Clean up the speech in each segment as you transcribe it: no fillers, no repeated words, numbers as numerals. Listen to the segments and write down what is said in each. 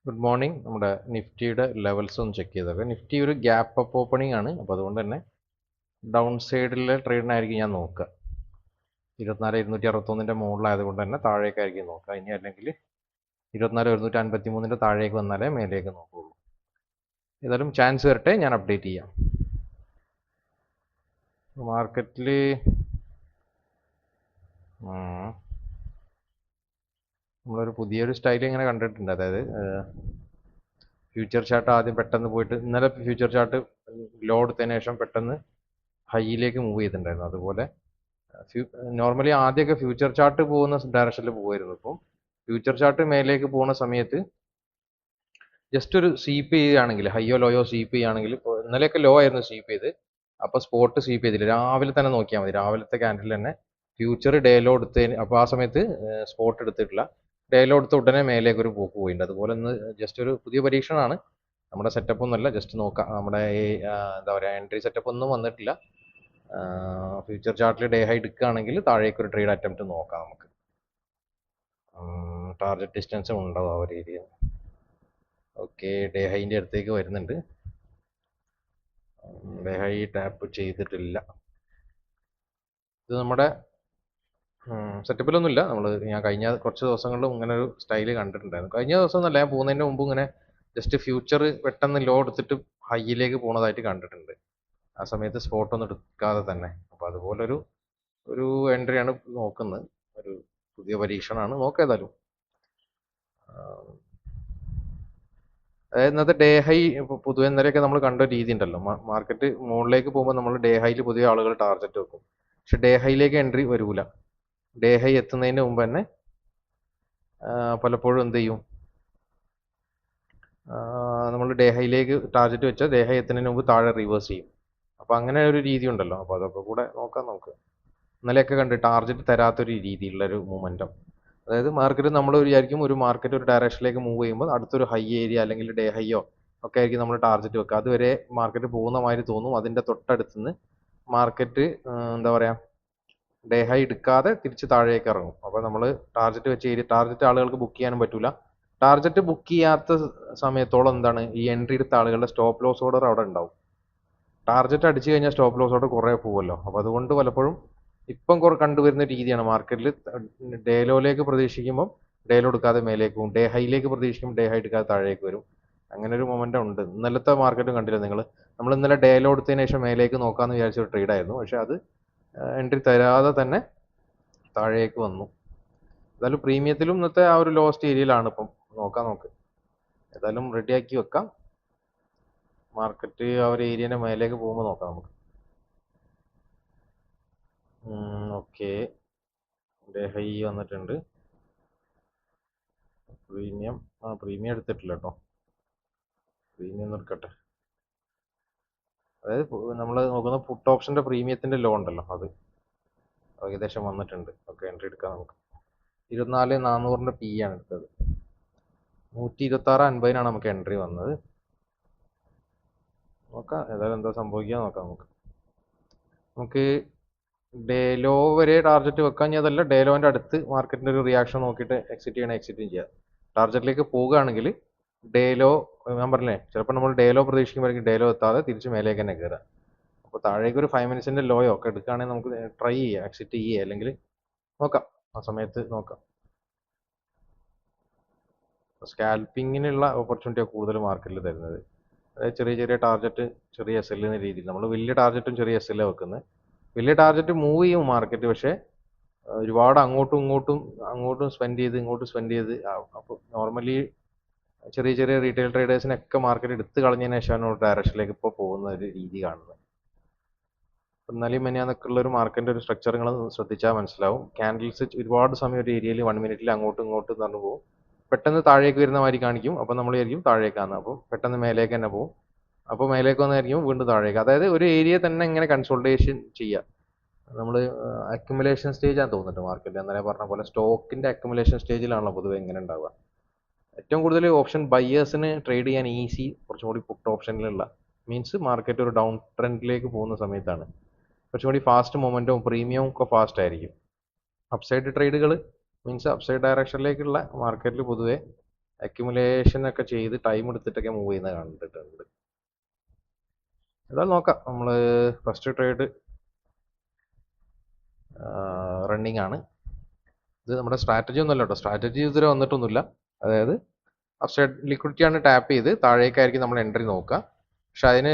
Good morning. നമ്മുടെ നിഫ്റ്റിയുടെ levels ഒന്ന് ചെക്ക് ചെയ്തേക്കാം. നിഫ്റ്റി ഒരു ഗ്യാപ്പ് അപ്പ് ഓപ്പണിംഗ് ആണ്. അപ്പോൾ അതുകൊണ്ട് തന്നെ ഡൗൺ സൈഡിലെ ട്രേഡിനായിരിക്കും ഞാൻ നോക്കുക. 24,261 മുകളിലായതുകൊണ്ട് തന്നെ താഴേക്കായിരിക്കും നോക്കുക. ഇനി അല്ലെങ്കിൽ 24,153 താഴേക്ക് വന്നാലേ മേലേക്ക് നോക്കുകയുള്ളൂ. ഏതായാലും ചാൻസ് വരട്ടെ, ഞാൻ അപ്ഡേറ്റ് ചെയ്യാം. മാർക്കറ്റിൽ നമ്മളൊരു പുതിയൊരു സ്റ്റൈൽ ഇങ്ങനെ കണ്ടിട്ടുണ്ട്. അതായത് ഫ്യൂച്ചർ ചാർട്ട് ആദ്യം പെട്ടെന്ന് പോയിട്ട്, ഇന്നലെ ഫ്യൂച്ചർ ചാർട്ട് ലോ എടുത്തതിന് ശേഷം പെട്ടെന്ന് ഹൈയിലേക്ക് മൂവ് ചെയ്തിട്ടുണ്ടായിരുന്നു. അതുപോലെ നോർമലി ആദ്യമൊക്കെ ഫ്യൂച്ചർ ചാർട്ട് പോകുന്ന ഡയറക്ഷനിൽ പോകുമായിരുന്നു. ഇപ്പം ഫ്യൂച്ചർ ചാർട്ട് മേലേക്ക് പോകുന്ന സമയത്ത് ജസ്റ്റ് ഒരു സ്വീപ്പ് ചെയ്യുകയാണെങ്കിൽ, ഹൈയോ ലോയോ സ്വീപ്പ് ചെയ്യുകയാണെങ്കിൽ, ഇപ്പോൾ ഇന്നലെയൊക്കെ ലോ ആയിരുന്നു സ്വീപ്പ് ചെയ്ത്, അപ്പോൾ സ്പോട്ട് സ്വീപ്പ് ചെയ്തില്ല. രാവിലെ തന്നെ നോക്കിയാൽ മതി. രാവിലത്തെ ക്യാൻഡിൽ തന്നെ ഫ്യൂച്ചർ ഡേ ലോ എടുത്തതിന്, അപ്പോൾ ആ സമയത്ത് സ്പോട്ട് എടുത്തിട്ടില്ല. ഡേ ലോ എടുത്ത ഉടനെ മേലേക്ക് ഒരു പോക്ക് പോയിട്ടുണ്ട്. അതുപോലെ ഒന്ന് ജസ്റ്റ് ഒരു പുതിയ പരീക്ഷണമാണ്. നമ്മുടെ സെറ്റപ്പ് ഒന്നുമല്ല, ജസ്റ്റ് നോക്കാം. നമ്മുടെ എന്താ പറയുക, എൻട്രി സെറ്റപ്പ് ഒന്നും വന്നിട്ടില്ല. ഫ്യൂച്ചർ ചാർട്ടിൽ ഡേ ഹൈ എടുക്കുകയാണെങ്കിൽ താഴേക്ക് ഒരു ട്രേഡ് അറ്റംപ്റ്റ് നോക്കാം നമുക്ക്. ടാർഗറ്റ് ഡിസ്റ്റൻസ് ഉണ്ടാവും ആ ഒരു ഏരിയ. ഓക്കെ, ഡേ ഹൈൻ്റെ അടുത്തേക്ക് വരുന്നുണ്ട്. ഡേ ഹൈ ടാപ്പ് ചെയ്തിട്ടില്ല. ഇത് നമ്മുടെ സെറ്റപ്പിലൊന്നുമില്ല. ഞാൻ കഴിഞ്ഞ കുറച്ച് ദിവസങ്ങളിലും ഇങ്ങനെ ഒരു സ്റ്റൈല് കണ്ടിട്ടുണ്ടായിരുന്നു. കഴിഞ്ഞ ദിവസം എന്നല്ല, ഞാൻ പോകുന്നതിന് മുമ്പ് ഇങ്ങനെ ജസ്റ്റ് ഫ്യൂച്ചർ പെട്ടെന്ന് ലോ എടുത്തിട്ട് ഹൈയിലേക്ക് പോകുന്നതായിട്ട് കണ്ടിട്ടുണ്ട്. ആ സമയത്ത് സ്പോട്ട് ഒന്നും എടുക്കാതെ തന്നെ. അപ്പോൾ അതുപോലൊരു എൻട്രിയാണ് നോക്കുന്നത്. ഒരു പുതിയ പരീക്ഷണമാണ്. നോക്കാം ഏതായാലും. അതായത് ഇന്നത്തെ ഡേ ഹൈ പൊതുവെ ഇന്നലെയൊക്കെ നമ്മൾ കണ്ട രീതി ഉണ്ടല്ലോ, മാർക്കറ്റ് മുകളിലേക്ക് പോകുമ്പോൾ നമ്മൾ ഡേ ഹൈയിൽ പൊതുവെ ആളുകൾ ടാർഗറ്റ് വെക്കും. പക്ഷെ ഡേ ഹൈയിലേക്ക് എൻട്രി വരൂല. ഡേ ഹൈ എത്തുന്നതിന് മുമ്പ് തന്നെ പലപ്പോഴും എന്ത് ചെയ്യും, നമ്മൾ ഡേ ഹൈയിലേക്ക് ടാർഗറ്റ് വെച്ചാൽ ഡേ ഹൈ എത്തുന്നതിന് മുമ്പ് താഴെ റിവേഴ്സ് ചെയ്യും. അപ്പോൾ അങ്ങനെ ഒരു രീതി ഉണ്ടല്ലോ. അപ്പോൾ അതൊക്കെ കൂടെ നോക്കാം നമുക്ക്. ഇന്നലെയൊക്കെ കണ്ട് ടാർഗറ്റ് തരാത്തൊരു രീതിയിലുള്ള ഒരു മൂമെൻറ്റം. അതായത് മാർക്കറ്റ് നമ്മൾ വിചാരിക്കും ഒരു മാർക്കറ്റ് ഒരു ഡയറക്ഷനിലേക്ക് മൂവ് ചെയ്യുമ്പോൾ അടുത്തൊരു ഹൈ ഏരിയ അല്ലെങ്കിൽ ഡേ ഹൈയോ ഒക്കെ ആയിരിക്കും നമ്മൾ ടാർഗറ്റ് വെക്കുക. അതുവരെ മാർക്കറ്റ് പോകുന്ന മാതിരി തോന്നും. അതിൻ്റെ തൊട്ടടുത്തുനിന്ന് മാർക്കറ്റ് എന്താ പറയുക, ഡേ ഹൈ എടുക്കാതെ തിരിച്ച് താഴേക്ക് ഇറങ്ങും. അപ്പോൾ നമ്മൾ ടാർഗറ്റ് വെച്ച് ഏരിയ, ടാർഗറ്റ് ആളുകൾക്ക് ബുക്ക് ചെയ്യാനും പറ്റില്ല. ടാർഗറ്റ് ബുക്ക് ചെയ്യാത്ത സമയത്തോളം എന്താണ്, ഈ എൻട്രി എടുത്ത ആളുകളുടെ സ്റ്റോപ്പ് ലോസ് ഓർഡർ അവിടെ ഉണ്ടാവും. ടാർഗറ്റ് അടിച്ചു കഴിഞ്ഞാൽ സ്റ്റോപ്പ് ലോസ് ഓർഡർ കുറേ പോകുമല്ലോ. അപ്പോൾ അതുകൊണ്ട് പലപ്പോഴും ഇപ്പം കണ്ടുവരുന്ന രീതിയാണ്, മാർക്കറ്റിൽ ഡേ ലോയിലേക്ക് പ്രതീക്ഷിക്കുമ്പോൾ ഡേ ലോ എടുക്കാതെ മേലേക്ക് പോകും, ഡേ ഹൈയിലേക്ക് പ്രതീക്ഷിക്കുമ്പോൾ ഡേ ഹൈ എടുക്കാതെ താഴേക്ക് വരും. അങ്ങനെ ഒരു മൊമെൻ്റം ഉണ്ട്. ഇന്നലത്തെ മാർക്കറ്റും കണ്ടില്ല നിങ്ങൾ. നമ്മൾ ഇന്നലെ ഡേ ലോ എടുത്തതിന് ശേഷം മേലേക്ക് നോക്കാമെന്ന് വിചാരിച്ച ഒരു ട്രേഡായിരുന്നു. പക്ഷെ അത് എൻട്രി തരാതെ തന്നെ താഴേക്ക് വന്നു. ഏതായാലും പ്രീമിയത്തിലും ഇന്നത്തെ ആ ഒരു ലോസ്റ്റ് ഏരിയയിലാണ് ഇപ്പം. നോക്ക് ഏതായാലും റെഡിയാക്കി വെക്കാം. മാർക്കറ്റ് ആ ഒരു ഏരിയൻ്റെ മേലേക്ക് പോകുമ്പോൾ നോക്കാം നമുക്ക്. ഓക്കെ, ഡേ ഹൈ വന്നിട്ടുണ്ട്. പ്രീമിയം എടുത്തിട്ടില്ല കേട്ടോ. പ്രീമിയം എടുക്കട്ടെ. അതായത് നമ്മൾ നോക്കുന്ന പുട്ട് ഓപ്ഷൻ്റെ പ്രീമിയത്തിൻ്റെ ലോ ഉണ്ടല്ലോ, അത് ഏകദേശം വന്നിട്ടുണ്ട്. ഓക്കെ, എൻട്രി എടുക്കാം നമുക്ക്. 24,400 പി ആണ് എടുത്തത്. 126.50 നമുക്ക് എൻട്രി വന്നത്. നോക്കാം ഏതായാലും എന്താ സംഭവിക്കുക നോക്കാം നമുക്ക് ഡേ ലോ വരെ ടാർഗറ്റ് വെക്കാൻ. അതല്ല, ഡേ ലോൻ്റെ അടുത്ത് മാർക്കറ്റിൻ്റെ ഒരു റിയാക്ഷൻ നോക്കിയിട്ട് എക്സിറ്റും ചെയ്യാം. ടാർഗറ്റിലേക്ക് പോവുകയാണെങ്കിൽ ഡേ ലോ, ഞാൻ പറഞ്ഞില്ലേ, ചിലപ്പോൾ നമ്മൾ ഡേ ലോ പ്രതീക്ഷിക്കുമ്പോഴേക്കും ഡേ ലോ എത്താതെ തിരിച്ച് മേലേക്ക് തന്നെ കയറാം. അപ്പോൾ താഴേക്ക് ഒരു 5 മിനിറ്റ്സിൻ്റെ ലോയോ ഒക്കെ എടുക്കുകയാണെങ്കിൽ നമുക്ക് ട്രൈ ചെയ്യാം, എക്സിറ്റ് ചെയ്യുക, അല്ലെങ്കിൽ നോക്കാം, ആ സമയത്ത് നോക്കാം. സ്കാൽപ്പിങ്ങിനുള്ള ഓപ്പർച്യൂണിറ്റിയാണ് കൂടുതൽ മാർക്കറ്റിൽ തരുന്നത്. അതായത് ചെറിയ ടാർഗറ്റ്, ചെറിയ എസ് എൽ എന്ന രീതിയിൽ. നമ്മൾ വലിയ ടാർഗറ്റും ചെറിയ എസ് എൽ വെക്കുന്നത്. വലിയ ടാർഗറ്റ് മൂവ് ചെയ്യും മാർക്കറ്റ്, പക്ഷേ ഒരുപാട് അങ്ങോട്ടും സ്പെൻഡ് ചെയ്ത് ഇങ്ങോട്ടും സ്പെൻഡ് ചെയ്ത്, അപ്പോൾ നോർമലി ചെറിയ റീറ്റെയിൽ ട്രേഡേഴ്സിനൊക്കെ മാർക്കറ്റ് എടുത്ത് കളഞ്ഞതിന് ശേഷമാണ് ഒരു ഡയറക്ഷനിലേക്ക് ഇപ്പോൾ പോകുന്ന ഒരു രീതി കാണുന്നത്. എന്നാലും മെനിയാന്നൊക്കെ ഉള്ള ഒരു മാർക്കറ്റിൻ്റെ ഒരു സ്ട്രക്ചർ നിങ്ങൾ ശ്രദ്ധിച്ചാൽ മനസ്സിലാവും. ക്യാൻഡിൽസ് ഒരുപാട് സമയം ഒരു ഏരിയയിൽ 1 മിനിറ്റിൽ അങ്ങോട്ടും പറഞ്ഞു പോകും. പെട്ടെന്ന് താഴേക്ക് വരുന്ന മാതിരി കാണിക്കും. അപ്പോൾ നമ്മൾ വിചാരിക്കും താഴേക്കാണ്, അപ്പോൾ പെട്ടെന്ന് മേലേക്ക് തന്നെ പോകും. അപ്പോൾ മേലേക്ക് വന്നായിരിക്കും വീണ്ടും താഴേക്ക്. അതായത് ഒരു ഏരിയ തന്നെ ഇങ്ങനെ കൺസോൾട്ടേഷൻ ചെയ്യുക. നമ്മൾ അക്യുമുലേഷൻ സ്റ്റേജാണ് തോന്നുന്നുണ്ട് മാർക്കറ്റ്. അന്നേരം പറഞ്ഞ പോലെ സ്റ്റോക്കിൻ്റെ അക്യുമുലേഷൻ സ്റ്റേജിലാണല്ലോ പൊതുവെ ഇങ്ങനെ ഉണ്ടാവുക. ഏറ്റവും കൂടുതൽ ഓപ്ഷൻ ബയ്യേഴ്സിന് ട്രേഡ് ചെയ്യാൻ ഈസി കുറച്ചും കൂടി പുട്ട് ഓപ്ഷനിലുള്ള, മീൻസ് മാർക്കറ്റ് ഒരു ഡൗൺ ട്രെൻഡിലേക്ക് പോകുന്ന സമയത്താണ് കുറച്ചും കൂടി ഫാസ്റ്റ് മൊമെൻറ്റും പ്രീമിയവും ഒക്കെ ഫാസ്റ്റ് ആയിരിക്കും. അപ്സൈഡ് ട്രേഡുകൾ മീൻസ് അപ്സൈഡ് ഡയറക്ഷനിലേക്കുള്ള മാർക്കറ്റിൽ പൊതുവെ അക്യുമുലേഷൻ ഒക്കെ ചെയ്ത് ടൈം എടുത്തിട്ടൊക്കെ മൂവ് ചെയ്യുന്നത് കണ്ടിട്ടുണ്ട്. ഏതായാലും നോക്കാം. നമ്മൾ ഫസ്റ്റ് ട്രേഡ് റണ്ണിങ് ആണ്. ഇത് നമ്മുടെ സ്ട്രാറ്റജി ഒന്നുമല്ല കേട്ടോ, സ്ട്രാറ്റജി ഇതുവരെ വന്നിട്ടൊന്നുമില്ല. അതായത് അപ്സൈഡ് ലിക്വിഡിറ്റി ആണ് ടാപ്പ് ചെയ്ത് താഴേക്കായിരിക്കും നമ്മൾ എൻട്രി നോക്കുക. പക്ഷെ അതിന്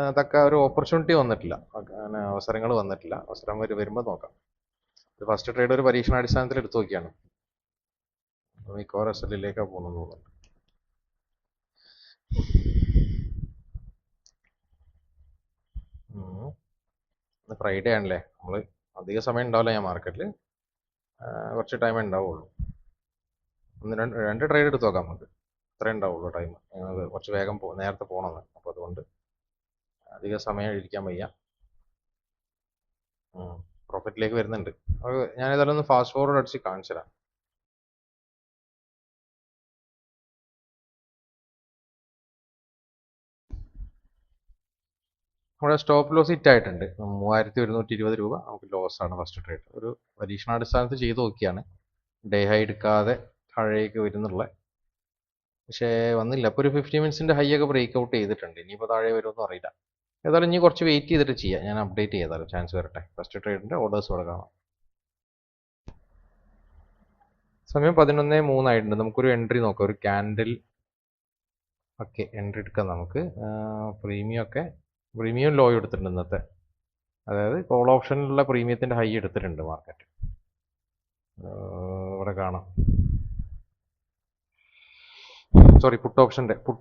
അതൊക്കെ ഒരു ഓപ്പർച്യൂണിറ്റി വന്നിട്ടില്ല, അങ്ങനെ അവസരങ്ങൾ വന്നിട്ടില്ല. അവസരം വരുമ്പോൾ നോക്കാം. ഇത് ഫസ്റ്റ് ട്രേഡ് ഒരു പരീക്ഷണാടിസ്ഥാനത്തിൽ എടുത്തു നോക്കിയാണ്. മിക്കവാറും SLലേക്കാണ് പോകുന്നത് തോന്നുന്നുണ്ട്. ഫ്രൈഡേ ആണല്ലേ, നമ്മൾ അധിക സമയം ഉണ്ടാവില്ല ഞാൻ മാർക്കറ്റിൽ, കുറച്ച് ടൈമേ ഉണ്ടാവുള്ളൂ. രണ്ട് ട്രേഡ് എടുത്ത് നോക്കാം നമുക്ക്, അത്രേ ഉണ്ടാവുള്ളൂ ടൈം. കുറച്ച് വേഗം നേരത്തെ പോകണമെന്ന്, അപ്പോൾ അതുകൊണ്ട് അധിക സമയം ഇരിക്കാൻ വയ്യ. പ്രോഫിറ്റിലേക്ക് വരുന്നുണ്ട്. ഞാൻ ഏതായാലും ഒന്ന് ഫാസ്റ്റ് ഫോർവേഡ് അടിച്ച് കാണിച്ചു തരാം. നമ്മുടെ സ്റ്റോപ്പ് ലോസ് ഹിറ്റ് ആയിട്ടുണ്ട്. 3120 രൂപ നമുക്ക് ലോസ് ആണ് ഫസ്റ്റ് ട്രേഡ്. ഒരു പരീക്ഷണാടിസ്ഥാനത്ത് ചെയ്ത് നോക്കിയാണ്, ഡേ ഹൈ എടുക്കാതെ താഴേക്ക് വരുന്നുള്ള. പക്ഷേ വന്നില്ല. ഇപ്പോൾ ഒരു 50 മിനിറ്റ്സിൻ്റെ ഹൈ ഒക്കെ ബ്രേക്ക് ഔട്ട് ചെയ്തിട്ടുണ്ട്. ഇനിയിപ്പോൾ താഴെ വരുമെന്നും അറിയില്ല. ഏതായാലും ഇനി കുറച്ച് വെയിറ്റ് ചെയ്തിട്ട് ചെയ്യാം. ഞാൻ അപ്ഡേറ്റ് ചെയ്താലും ചാൻസ് വരട്ടെ. ഫസ്റ്റ് ട്രേഡിൻ്റെ ഓർഡേഴ്സ് ഇവിടെ കാണാം. സമയം 11:03 ആയിട്ടുണ്ട്. നമുക്കൊരു എൻട്രി നോക്കാം. ഒരു ക്യാൻഡിൽ ഓക്കെ എൻട്രി എടുക്കാം നമുക്ക്. പ്രീമിയം ലോ എടുത്തിട്ടുണ്ട് ഇന്നത്തെ. അതായത് കോൾ ഓപ്ഷനിലുള്ള പ്രീമിയത്തിൻ്റെ ഹൈ എടുത്തിട്ടുണ്ട് മാർക്കറ്റ്. ഇവിടെ കാണാം. സോറി, പുട്ട്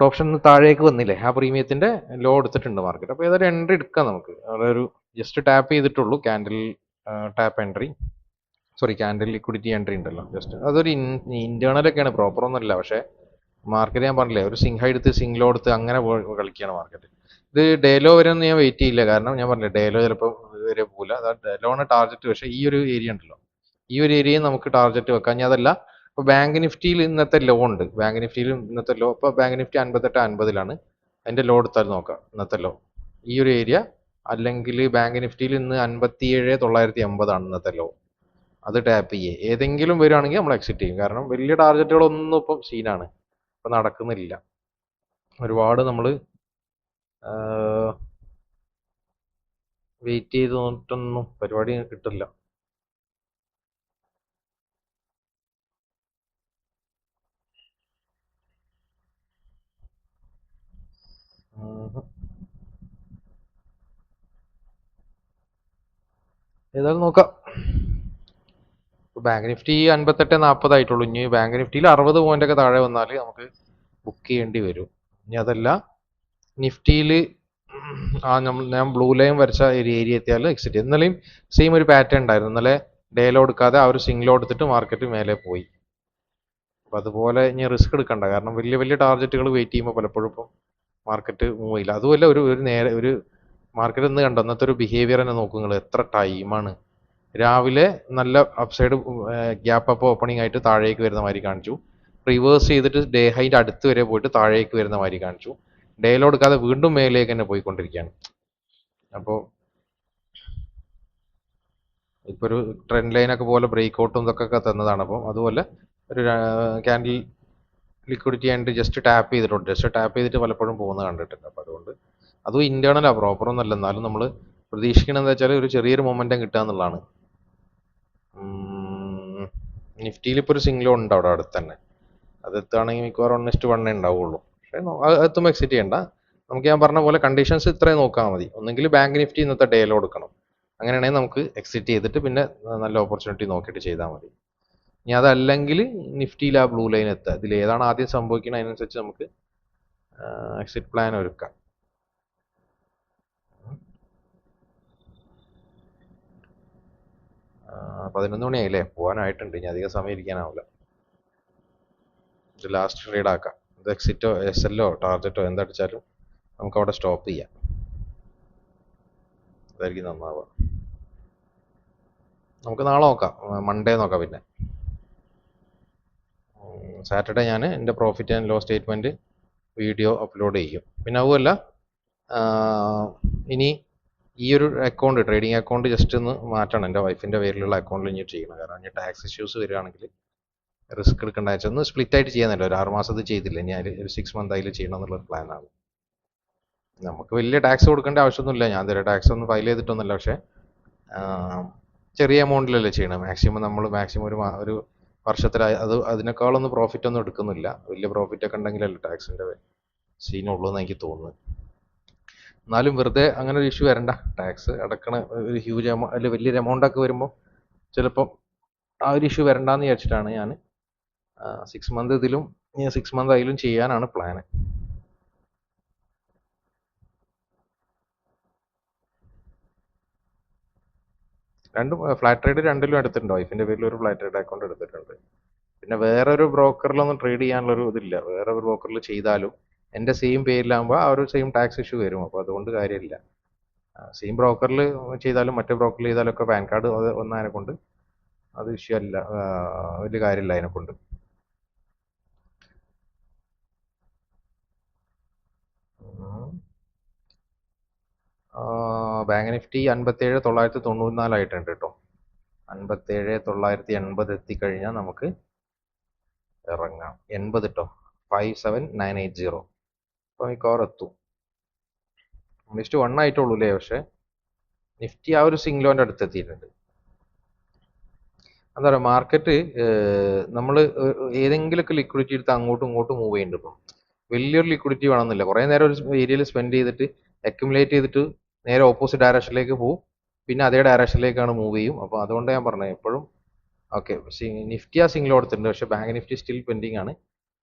ഓപ്ഷൻ താഴേക്ക് വന്നില്ലേ, ആ പ്രീമിയത്തിന്റെ ലോ എടുത്തിട്ടുണ്ട് മാർക്കറ്റ്. അപ്പോൾ ഏതായാലും എൻട്രി എടുക്കാം നമുക്ക്. അവിടെ ഒരു ജസ്റ്റ് ടാപ്പ് ചെയ്തിട്ടുള്ളൂ, candle tap entry, sorry candle liquidity entry ഉണ്ടല്ലോ. ജസ്റ്റ് അതൊരു ഇന്റേണൽ ഒക്കെയാണ്, പ്രോപ്പർ ഒന്നുമില്ല. പക്ഷേ മാർക്കറ്റ് ഞാൻ പറഞ്ഞില്ലേ, ഒരു സിംഗ് ഹൈ എടുത്ത് സിംഗ് ലോ എടുത്ത് അങ്ങനെ കളിക്കുകയാണ് മാർക്കറ്റ്. ഇത് ഡേ ലോ വരെ ഒന്നും ഞാൻ വെയിറ്റ് ചെയ്യില്ല, കാരണം ഞാൻ പറഞ്ഞില്ലേ ഡേ ലോ ചിലപ്പോൾ വരെ പോകില്ല. അതായത് ഡേ ലോണ് ടാർഗറ്റ്. പക്ഷേ ഈ ഒരു ഏരിയ ഉണ്ടല്ലോ, ഈ ഒരു ഏരിയയും നമുക്ക് ടാർഗറ്റ് വെക്കാം. ഞാൻ അതല്ല, ഇപ്പോൾ ബാങ്ക് നിഫ്റ്റിയിൽ ഇന്നത്തെ ലോ ഉണ്ട്. ബാങ്ക് നിഫ്റ്റിയിൽ ഇന്നത്തെ ലോ, ഇപ്പോൾ ബാങ്ക് നിഫ്റ്റി 58.50 അതിന്റെ ലോ എടുത്താൽ നോക്കാം. ഇന്നത്തെ ലോ ഈ ഒരു ഏരിയ, അല്ലെങ്കിൽ ബാങ്ക് നിഫ്റ്റിയിൽ ഇന്ന് 57,980 ഇന്നത്തെ ലോ. അത് ടാപ്പ് ചെയ്യേ ഏതെങ്കിലും വരികയാണെങ്കിൽ നമ്മൾ എക്സിറ്റ് ചെയ്യും. കാരണം വലിയ ടാർഗറ്റുകളൊന്നും ഇപ്പം സീനാണ്, ഇപ്പം നടക്കുന്നില്ല. ഒരുപാട് നമ്മൾ വെയിറ്റ് ചെയ്ത് നോക്കിയിട്ടൊന്നും പരിപാടി കിട്ടില്ല. ഏതായാലും നോക്കാം. ബാങ്ക് നിഫ്റ്റി 58.40 ആയിട്ടുള്ളൂ. ഇനി ബാങ്ക് നിഫ്റ്റിയിൽ 60 പോയിന്റ് ഒക്കെ താഴെ വന്നാൽ നമുക്ക് ബുക്ക് ചെയ്യേണ്ടി വരും. ഇനി അതല്ല നിഫ്റ്റിയിൽ ഞാൻ ബ്ലൂ ലൈൻ വരച്ച ഒരു ഏരിയ എത്തിയാൽ എക്സിറ്റ്. ഇന്നലെയും സെയിം ഒരു പാറ്റേൺ ഉണ്ടായിരുന്നു. ഇന്നലെ ഡേ ലോ എടുക്കാതെ ആ ഒരു സിംഗ് ലോ എടുത്തിട്ട് മാർക്കറ്റ് മേലെ പോയി. അപ്പം അതുപോലെ ഇനി റിസ്ക് എടുക്കണ്ട, കാരണം വലിയ വലിയ ടാർഗറ്റുകൾ വെയിറ്റ് ചെയ്യുമ്പോൾ പലപ്പോഴും ഇപ്പം മാർക്കറ്റ് മൂവ് ചെയ്യില്ല. അതുമല്ല ഒരു മാർക്കറ്റ് ഇന്ന് കണ്ടോ, ഇന്നത്തെ ഒരു ബിഹേവിയർ തന്നെ നോക്കുക നിങ്ങൾ. എത്ര ടൈമാണ്. രാവിലെ നല്ല അപ്സൈഡ് ഗ്യാപ്പ് അപ്പ് ഓപ്പണിംഗ് ആയിട്ട് താഴേക്ക് വരുന്ന മാതിരി കാണിച്ചു. റിവേഴ്സ് ചെയ്തിട്ട് ഡേ ഹൈൻ്റെ അടുത്ത് വരെ പോയിട്ട് താഴേക്ക് വരുന്ന മാതിരി കാണിച്ചു. ഡേ ലോ എടുക്കാതെ വീണ്ടും മേലേക്ക് തന്നെ പോയിക്കൊണ്ടിരിക്കുകയാണ്. അപ്പോൾ ഇപ്പോൾ ഒരു ട്രെൻഡ് ലൈനൊക്കെ പോലെ ബ്രേക്ക് ഔട്ടും ഇതൊക്കെ തന്നതാണ്. അപ്പം അതുപോലെ ഒരു ക്യാൻഡിൽ ലിക്വിഡിറ്റി ആയിട്ട് ജസ്റ്റ് ടാപ്പ് ചെയ്തിട്ടുണ്ട്. ജസ്റ്റ് ടാപ്പ് ചെയ്തിട്ട് പലപ്പോഴും പോകുന്നത് കണ്ടിട്ടുണ്ട്. അപ്പോൾ അതുകൊണ്ട് അതും ഇന്റേണലാണ്, പ്രോപ്പർ ഒന്നല്ല. എന്നാലും നമ്മൾ പ്രതീക്ഷിക്കുന്നത് എന്താ വെച്ചാൽ ഒരു ചെറിയൊരു മൊമെന്റം കിട്ടുക എന്നുള്ളതാണ്. നിഫ്റ്റിയിൽ ഇപ്പോൾ ഒരു സിംഗിൾ ഉണ്ട് അവിടെ അടുത്ത് തന്നെ. അത് എത്തുകയാണെങ്കിൽ മിക്കവാറും 1:1 ഉണ്ടാവുള്ളൂ. പക്ഷേ എത്തുമ്പോൾ എക്സിറ്റ് ചെയ്യണ്ട. നമുക്ക് ഞാൻ പറഞ്ഞ പോലെ കണ്ടീഷൻസ് ഇത്രയും നോക്കാൻ മതി. ഒന്നെങ്കിൽ ബാങ്ക് നിഫ്റ്റി ഇന്നത്തെ ഡേ ലോ എടുക്കണം, അങ്ങനെയാണെങ്കിൽ നമുക്ക് എക്സിറ്റ് ചെയ്തിട്ട് പിന്നെ നല്ല ഓപ്പർച്യൂണിറ്റി നോക്കിയിട്ട് ചെയ്താൽ മതി. ഇനി അതല്ലെങ്കിൽ നിഫ്റ്റിയിൽ ആ ബ്ലൂ ലൈൻ എത്തുക. ഇതിൽ ഏതാണ് ആദ്യം സംഭവിക്കുന്നത് അതിനനുസരിച്ച് നമുക്ക് എക്സിറ്റ് പ്ലാൻ ഒരുക്കാം. ആ 11 മണിയായില്ലേ, പോകാനായിട്ടുണ്ട്. ഇനി അധികം സമയം ഇരിക്കാനാവില്ല. ഇത് ലാസ്റ്റ് ട്രേഡ് ആക്കാം. ഇത് എക്സിറ്റോ SLോ ടാർജറ്റോ എന്തടിച്ചാലും നമുക്ക് അവിടെ സ്റ്റോപ്പ് ചെയ്യാം. അതായിരിക്കും നന്നാവുക. നമുക്ക് നാളെ നോക്കാം, മൺഡേ നോക്കാം. പിന്നെ സാറ്റർഡേ ഞാൻ എൻ്റെ profit and loss statement video upload ചെയ്യും. പിന്നെ അതുമല്ല ഇനി ഈ ഒരു അക്കൗണ്ട്, ട്രേഡിംഗ് അക്കൗണ്ട് ജസ്റ്റ് ഒന്ന് മാറ്റണം. എൻ്റെ വൈഫിൻ്റെ പേരിലുള്ള അക്കൗണ്ടിൽ ഇനി ചെയ്യണം. കാരണം ഇനി ടാക്സ് ഇഷ്യൂസ് വരികയാണെങ്കിൽ റിസ്ക് എടുക്കേണ്ട വെച്ചാൽ ഒന്ന് സ്പ്ലിറ്റ് ആയിട്ട് ചെയ്യാന്നല്ലോ. ഒരു 6 മാസത്തിൽ ചെയ്തില്ല, ഞാൻ ഒരു 6 മന്ത് അതിൽ ചെയ്യണം എന്നുള്ള പ്ലാനാണ്. നമുക്ക് വലിയ ടാക്സ് കൊടുക്കേണ്ട ആവശ്യമൊന്നുമില്ല, ഞാൻ ഇതുവരെ ടാക്സ് ഒന്നും ഫയൽ ചെയ്തിട്ടൊന്നുമില്ല. പക്ഷേ ചെറിയ എമൗണ്ടിലല്ലേ ചെയ്യണം. മാക്സിമം ഒരു വർഷത്തിൽ അത് അതിനേക്കാളൊന്നും പ്രോഫിറ്റ് ഒന്നും എടുക്കുന്നില്ല. വലിയ പ്രോഫിറ്റ് ഒക്കെ ഉണ്ടെങ്കിലല്ലേ ടാക്സിൻ്റെ സീനുള്ളൂ എന്ന് എനിക്ക് തോന്നുന്നത്. എന്നാലും വെറുതെ അങ്ങനെ ഒരു ഇഷ്യൂ വരണ്ട. ടാക്സ് അടക്കണ ഒരു ഹ്യൂജ് അതിൽ വലിയൊരു എമൗണ്ട് ഒക്കെ വരുമ്പോൾ ചിലപ്പം ആ ഒരു ഇഷ്യൂ വരണ്ടെന്ന് വിചാരിച്ചിട്ടാണ് ഞാൻ 6 മന്ത് ഇതിലും 6 മന്ത് അതിലും ചെയ്യാനാണ് പ്ലാന്. രണ്ടും ഫ്ലാറ്റ് ട്രേഡ് രണ്ടിലും എടുത്തിട്ടുണ്ട്. വൈഫിൻ്റെ പേരിൽ ഒരു ഫ്ലാറ്റ് ട്രേഡ് അക്കൗണ്ട് എടുത്തിട്ടുണ്ട്. പിന്നെ വേറൊരു ബ്രോക്കറിലൊന്നും ട്രേഡ് ചെയ്യാനുള്ളൊരു ഇതില്ല. വേറെ ഒരു ബ്രോക്കറിൽ ചെയ്താലും എൻ്റെ സെയിം പേരിലാകുമ്പോൾ ആ ഒരു സെയിം ടാക്സ് ഇഷ്യൂ വരും. അപ്പോൾ അതുകൊണ്ട് കാര്യമില്ല. സെയിം ബ്രോക്കറിൽ ചെയ്താലും മറ്റേ ബ്രോക്കറിൽ ചെയ്താലും ഒക്കെ പാൻ കാർഡ് ഒന്നതിനെ കൊണ്ട് അത് ഇഷ്യൂ അല്ല, വലിയ കാര്യമില്ല അതിനെക്കൊണ്ട്. ബാങ്ക് നിഫ്റ്റി 57,994 ആയിട്ടുണ്ട് കേട്ടോ. 57,980 എത്തിക്കഴിഞ്ഞാൽ നമുക്ക് ഇറങ്ങാം. 80 കേട്ടോ, 57,980. അപ്പോൾ മിക്കവാറും എത്തും. നിഫ്റ്റി 1 ആയിട്ടുള്ളൂ അല്ലേ? പക്ഷേ നിഫ്റ്റി ആ ഒരു സിംഗ്ലോൻ്റെ അടുത്ത് എത്തിയിട്ടുണ്ട്. എന്താ പറയുക, മാർക്കറ്റ് നമ്മൾ ഏതെങ്കിലുമൊക്കെ ലിക്വിഡിറ്റി എടുത്ത് അങ്ങോട്ടും ഇങ്ങോട്ടും മൂവ് ചെയ്യുന്നുണ്ട്. ഇപ്പം വലിയൊരു ലിക്വിഡിറ്റി വേണമെന്നില്ല, കുറേ നേരം ഒരു ഏരിയയിൽ സ്പെൻഡ് ചെയ്തിട്ട് അക്യുമുലേറ്റ് ചെയ്തിട്ട് നേരെ ഓപ്പോസിറ്റ് ഡയറക്ഷനിലേക്ക് പോകും, പിന്നെ അതേ ഡയറക്ഷനിലേക്കാണ് മൂവ് ചെയ്യും. അപ്പോൾ അതുകൊണ്ട് ഞാൻ പറഞ്ഞത് എപ്പോഴും ഓക്കെ. നിഫ്റ്റി ആ സിംഗിൾ കൊടുത്തിട്ടുണ്ട്, പക്ഷേ ബാങ്ക് നിഫ്റ്റി സ്റ്റിൽ പെൻഡിങ് ആണ്.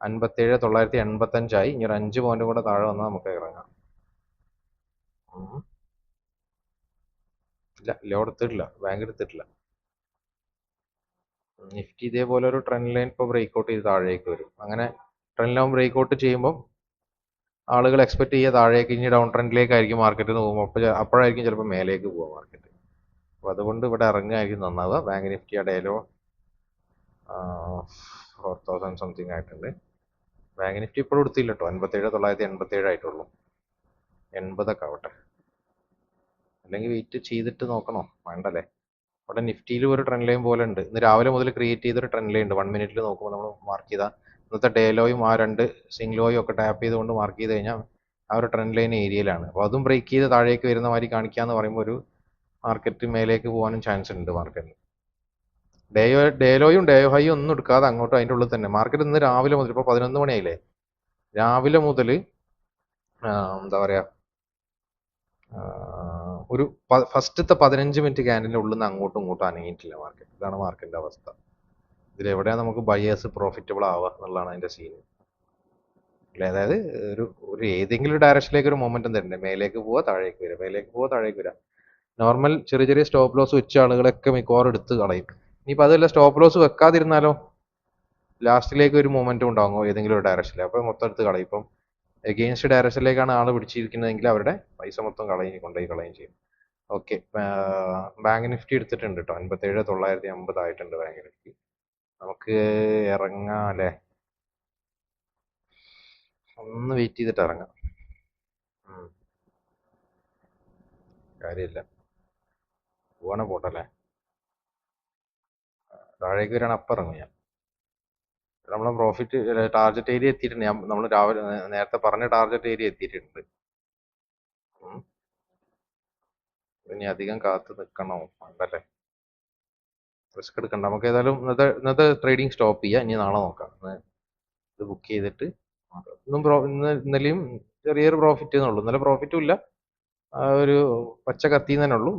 57,985 ഇനി ഒരു 5 പോയിന്റ് കൂടെ താഴെ വന്നാൽ നമുക്ക് ഇറങ്ങാം. ഇല്ല, ലോ എടുത്തിട്ടില്ല, ബാങ്ക് എടുത്തിട്ടില്ല. നിഫ്റ്റി ഇതേപോലെ ഒരു ട്രെൻഡ് ലൈൻ ഇപ്പോൾ ബ്രേക്ക്ഔട്ട് ചെയ്ത് താഴേക്ക് വരും. അങ്ങനെ ട്രെൻഡ് ലൈൻ ബ്രേക്ക്ഔട്ട് ചെയ്യുമ്പോൾ ആളുകൾ എക്സ്പെക്ട് ചെയ്യുക താഴേക്ക് ഇനി ഡൗൺ ട്രെൻഡിലേക്കായിരിക്കും മാർക്കറ്റ് പോകുമ്പോൾ, അപ്പോഴായിരിക്കും ചിലപ്പോൾ മേലേക്ക് പോവുക മാർക്കറ്റ്. അപ്പോൾ അതുകൊണ്ട് ഇവിടെ ഇറങ്ങുകയായിരിക്കും നന്നാവുക. ബാങ്ക് നിഫ്റ്റി ഇടയിലോ 4,000 സംതിങ് ആയിട്ടുണ്ട്. ബാങ്ക് നിഫ്റ്റി ഇപ്പോഴും എടുത്തില്ല കേട്ടോ, 57,987 ആയിട്ടുള്ളൂ. 80 ആവട്ടെ, അല്ലെങ്കിൽ വെയിറ്റ് ചെയ്തിട്ട് നോക്കണോ വേണ്ടല്ലേ? ഇവിടെ നിഫ്റ്റിയിൽ ഒരു ട്രെൻഡ് ലൈൻ പോലെ ഉണ്ട്. ഇന്ന് രാവിലെ മുതൽ ക്രിയേറ്റ് ചെയ്തൊരു ട്രെൻഡ് ലൈൻ ഉണ്ട്. 1 മിനിറ്റിൽ നോക്കുമ്പോൾ നമ്മൾ മാർക്ക് ചെയ്താൽ ഇന്നത്തെ ഡേ ലോയും ആ 2 സിംഗ് ലോയും ഒക്കെ ടാപ്പ് ചെയ്തുകൊണ്ട് മാർക്ക് ചെയ്ത് കഴിഞ്ഞാൽ ആ ഒരു ട്രെൻഡ് ലൈൻ ഏരിയയിലാണ്. അപ്പോൾ അതും ബ്രേക്ക് ചെയ്ത് താഴേക്ക് വരുന്ന മാതിരി കാണിക്കാന്ന് പറയുമ്പോൾ ഒരു മാർക്കറ്റ് മേലേക്ക് പോകാനും ചാൻസ് ഉണ്ട് മാർക്കറ്റിന്. ഡേ ലോയും ഡേ ഹൈയും ഒന്നും എടുക്കാതെ അങ്ങോട്ടും അതിൻ്റെ ഉള്ളിൽ തന്നെ മാർക്കറ്റ് ഇന്ന് രാവിലെ മുതൽ, ഇപ്പോൾ 11 മണിയായില്ലേ, രാവിലെ മുതൽ എന്താ പറയുക, ഒരു ഫസ്റ്റത്തെ 15 മിനിറ്റ് ക്യാൻഡിൻ്റെ ഉള്ളിൽ നിന്ന് അങ്ങോട്ടും ഇങ്ങോട്ടും അനങ്ങിയിട്ടില്ല മാർക്കറ്റ്. ഇതാണ് മാർക്കറ്റിൻ്റെ അവസ്ഥ. ഇതിലെവിടെയാണ് നമുക്ക് ബയേഴ്സ് പ്രോഫിറ്റബിൾ ആവുക എന്നുള്ളതാണ് അതിൻ്റെ സീൻ. അല്ലേ, അതായത് ഒരു ഏതെങ്കിലും ഡയറക്ഷനിലേക്ക് ഒരു മൊമെന്റം തരണ്ടേ, മേലേക്ക് പോവുക താഴേക്ക് വരിക, മേലേക്ക് പോവുക താഴേക്ക് വരിക. നോർമൽ ചെറിയ ചെറിയ സ്റ്റോപ്പ് ലോസ് വെച്ച ആളുകളൊക്കെ മിക്കവാറും എടുത്ത് കളയും. ഇനിയിപ്പോൾ അതല്ല സ്റ്റോപ്പ് ലോസ് വെക്കാതിരുന്നാലോ ലാസ്റ്റിലേക്ക് ഒരു മൊമെന്റം ഉണ്ടാകുമോ ഏതെങ്കിലും ഒരു ഡയറക്ഷനിൽ, അപ്പോൾ മൊത്തം എടുത്ത് കളയും. ഇപ്പം എഗെയിൻസ്റ്റ് ഡയറക്ഷനിലേക്കാണ് ആൾ പിടിച്ചിരിക്കുന്നതെങ്കിൽ അവരുടെ പൈസ മൊത്തം കൊണ്ടുപോയി കളയും ചെയ്യും. ഓക്കെ, ബാങ്ക് നിഫ്റ്റി എടുത്തിട്ടുണ്ട് കേട്ടോ, 57,980 ആയിട്ടുണ്ട് ബാങ്ക് നിഫ്റ്റി. നമുക്ക് ഇറങ്ങാം അല്ലേ? ഒന്ന് വെയിറ്റ് ചെയ്തിട്ട് ഇറങ്ങാം. കാര്യമില്ല, പോവാണെ പോട്ടല്ലേ. താഴേക്ക് വരാണ് അപ്പം ഇറങ്ങും ഞാൻ. നമ്മളെ പ്രോഫിറ്റ് ടാർഗറ്റ് ഏരിയ എത്തിയിട്ടുണ്ട്. നമ്മൾ രാവിലെ നേരത്തെ പറഞ്ഞ ടാർഗറ്റ് ഏരിയ എത്തിയിട്ടുണ്ട്. ഇനി അധികം കാത്ത് നിൽക്കണോ വേണ്ടല്ലേ, റിസ്ക് എടുക്കണ്ട. നമുക്ക് ഏതായാലും ഇന്നത്തെ ട്രേഡിങ് സ്റ്റോപ്പ് ചെയ്യാം. ഇനി നാളെ നോക്കാം. ഇത് ബുക്ക് ചെയ്തിട്ട് ഇന്നലെയും ചെറിയൊരു പ്രോഫിറ്റ് എന്നുള്ളൂ. ഇന്നലെ പ്രോഫിറ്റും ഇല്ല, ഒരു പച്ച കത്തിന്ന് തന്നെ ഉള്ളൂ.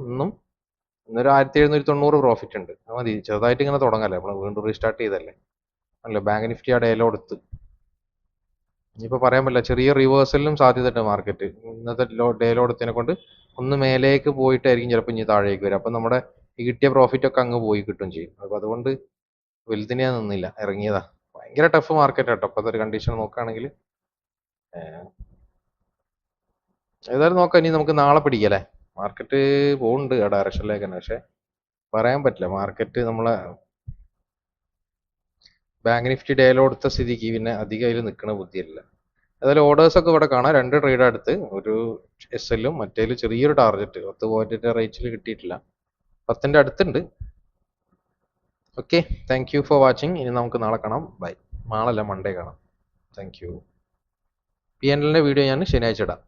ഇന്നൊരു 1790 പ്രോഫിറ്റ് ഉണ്ട്. അത് മതി, ചെറുതായിട്ട് ഇങ്ങനെ തുടങ്ങല്ലേ, നമ്മൾ വീണ്ടും റീസ്റ്റാർട്ട് ചെയ്തല്ലേ. അല്ല, ബാങ്ക് നിഫ്റ്റി ആ ഡേലോ എടുത്ത് ഇനിയിപ്പോൾ പറയാൻ പറ്റില്ല, ചെറിയ റിവേഴ്സലിനും സാധ്യതയുണ്ട് മാർക്കറ്റ്. ഇന്നത്തെ ഡേലോ എടുത്തതിനെ കൊണ്ട് ഒന്ന് മേലേക്ക് പോയിട്ടായിരിക്കും ചിലപ്പോൾ ഇനി താഴേക്ക് വരും. അപ്പം നമ്മുടെ ഈ കിട്ടിയ പ്രോഫിറ്റ് ഒക്കെ അങ്ങ് പോയി കിട്ടും ചെയ്യും. അപ്പോൾ അതുകൊണ്ട് വലുതിന് ഞാൻ നിന്നില്ല, ഇറങ്ങിയതാ. ഭയങ്കര ടഫ് മാർക്കറ്റ് കേട്ടോ ഇപ്പോഴത്തെ ഒരു കണ്ടീഷൻ നോക്കുകയാണെങ്കിൽ. ഏതായാലും നോക്കാം, ഇനി നമുക്ക് നാളെ പിടിക്കല്ലേ. മാർക്കറ്റ് പോകുന്നുണ്ട് ആ ഡയറക്ഷനിലേക്ക് തന്നെ, പക്ഷെ പറയാൻ പറ്റില്ല. മാർക്കറ്റ് നമ്മളെ ബാങ്ക് നിഫ്റ്റി ഡേലോ എടുത്ത സ്ഥിതിക്ക് പിന്നെ അധികം അതിൽ നിൽക്കണ ബുദ്ധിയില്ല. ഏതായാലും ഓർഡേഴ്സ് ഒക്കെ ഇവിടെ കാണാം. 2 ട്രേഡ് അടുത്ത്, ഒരു SL-ഉം മറ്റേതിൽ ചെറിയൊരു ടാർഗറ്റ് 10 പോയിന്റിന്റെ റേറ്റിൽ കിട്ടിയിട്ടില്ല. 10ന്റെ അടുത്തുണ്ട്. Okay, thank you for watching. ഇനി നമുക്ക് നാളെ കാണാം. ബൈ. നാളല്ല, മൺഡേ കാണാം. Thank you. പി എൻ എല്ലിൻ്റെ വീഡിയോ ഞാൻ ശനിയാഴ്ച ഇടാം.